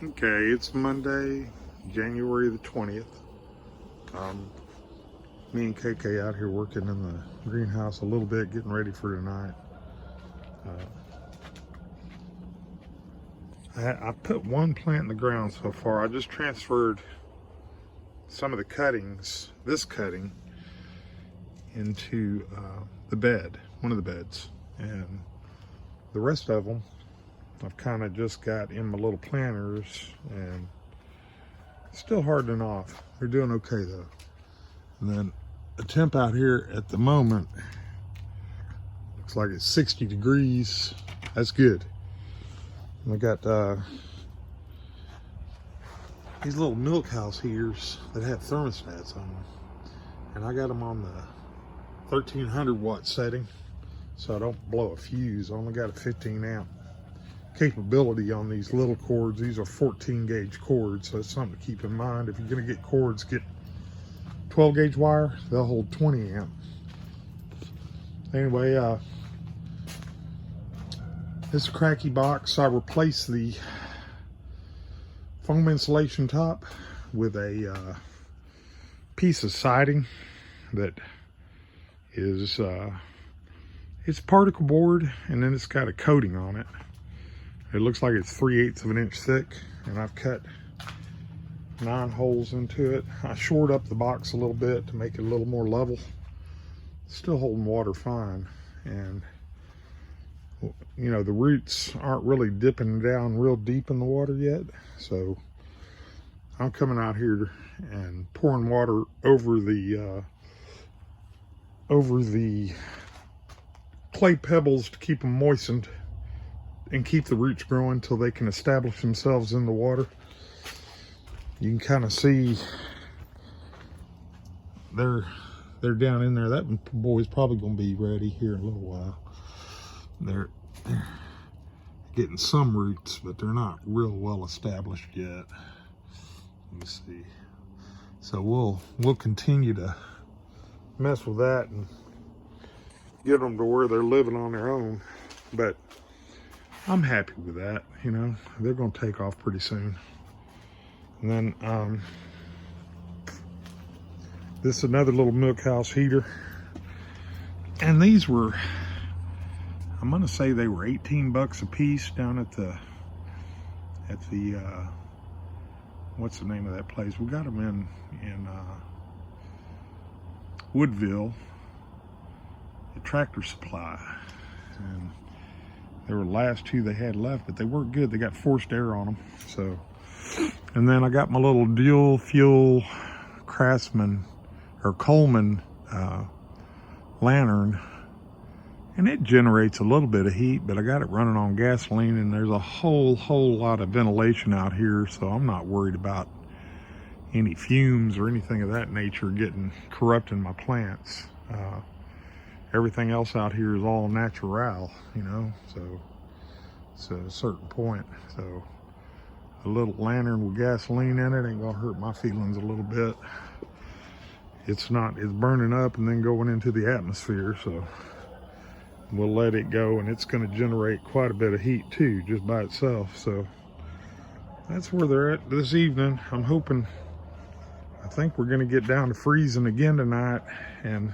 Okay, it's Monday, January the 20th. Me and KK out here working in the greenhouse a little bit, getting ready for tonight. I put one plant in the ground so far. I just transferred some of the cuttings, this cutting, into the bed, one of the beds. And the rest of them, I've kind of just got in my little planters and still hardening off. They're doing okay though. And then the temp out here at the moment looks like it's 60 degrees. That's good. And I got these little milk house heaters that have thermostats on them, and I got them on the 1300 watt setting so I don't blow a fuse. I only got a 15 amp capability on these little cords. These are 14 gauge cords, so it's something to keep in mind. If you're going to get cords, get 12 gauge wire. They'll hold 20 amp. Anyway, this is a cracky box. I replaced the foam insulation top with a piece of siding that is it's particle board, and then it's got a coating on it. It looks like it's 3/8 of an inch thick, and I've cut 9 holes into it. I shored up the box a little bit to make it a little more level. Still holding water fine, and you know, the roots aren't really dipping down real deep in the water yet, so I'm coming out here and pouring water over the clay pebbles to keep them moistened and keep the roots growing till they can establish themselves in the water. You can kind of see they're down in there. That boy's probably going to be ready here in a little while. They're getting some roots, but they're not real well established yet. Let me see. So we'll continue to mess with that and get them to where they're living on their own. But I'm happy with that. You know, they're going to take off pretty soon. And then this is another little milk house heater, and these were, I'm gonna say they were 18 bucks a piece down at the what's the name of that place? We got them in Woodville at Tractor Supply, and they were the last 2 they had left, but they weren't good. They got forced air on them. So, and then I got my little dual fuel Craftsman or Coleman lantern, and it generates a little bit of heat, but I got it running on gasoline, and there's a whole lot of ventilation out here, so I'm not worried about any fumes or anything of that nature getting corrupting my plants. Everything else out here is all natural, you know, so it's a certain point. So a little lantern with gasoline in it ain't gonna hurt my feelings a little bit. It's burning up and then going into the atmosphere, so we'll let it go, and it's going to generate quite a bit of heat too, just by itself. So that's where they're at this evening. I think we're going to get down to freezing again tonight, and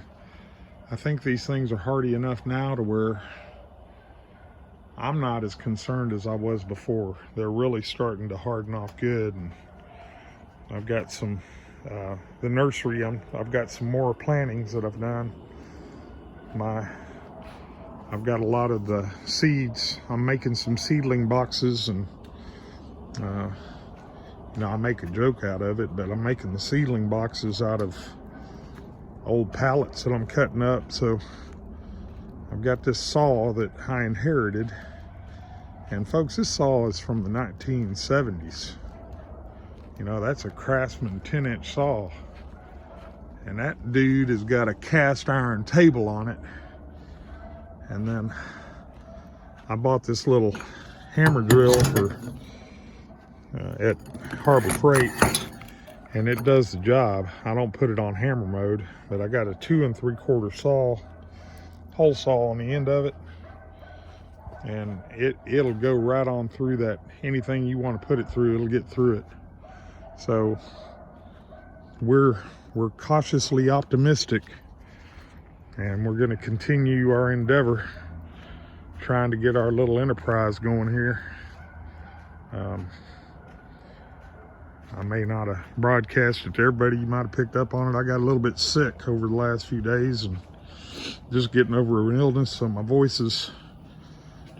I think these things are hardy enough now to where I'm not as concerned as I was before. They're really starting to harden off good, and I've got some the nursery, I've got some more plantings that I've done. I've got a lot of the seeds. I'm making some seedling boxes, and you know, I make a joke out of it, but I'm making the seedling boxes out of old pallets that I'm cutting up. So I've got this saw that I inherited, and folks, this saw is from the 1970s. You know, that's a Craftsman 10-inch saw, and that dude has got a cast iron table on it. And then I bought this little hammer drill at Harbor Freight, and it does the job. I don't put it on hammer mode, but I got a 2 3/4 saw, hole saw on the end of it, and it'll go right on through that. Anything you want to put it through, it'll get through it. So we're cautiously optimistic, and we're going to continue our endeavor trying to get our little enterprise going here. I may not have broadcast it to everybody. You might have picked up on it. I got a little bit sick over the last few days and just getting over an illness, so my voice is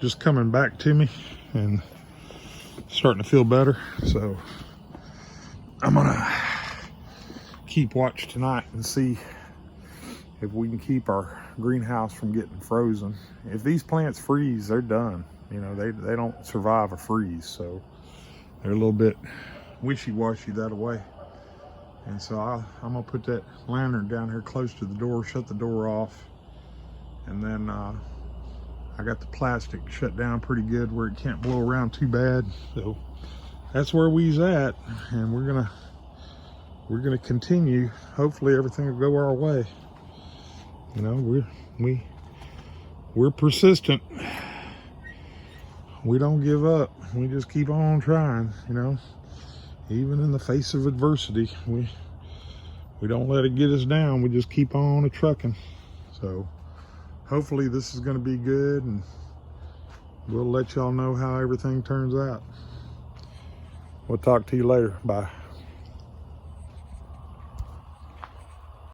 just coming back to me and starting to feel better. So I'm gonna keep watch tonight and see if we can keep our greenhouse from getting frozen. If these plants freeze, they're done. You know, they don't survive a freeze, so they're a little bit wishy-washy that way. And so I'm gonna put that lantern down here close to the door, shut the door off, and then I got the plastic shut down pretty good where it can't blow around too bad. So that's where we's at, and we're gonna continue. Hopefully everything will go our way. You know, we're persistent. We don't give up. We just keep on trying, you know. Even in the face of adversity, we don't let it get us down. We just keep on trucking. So hopefully this is going to be good, and we'll let y'all know how everything turns out. We'll talk to you later. Bye.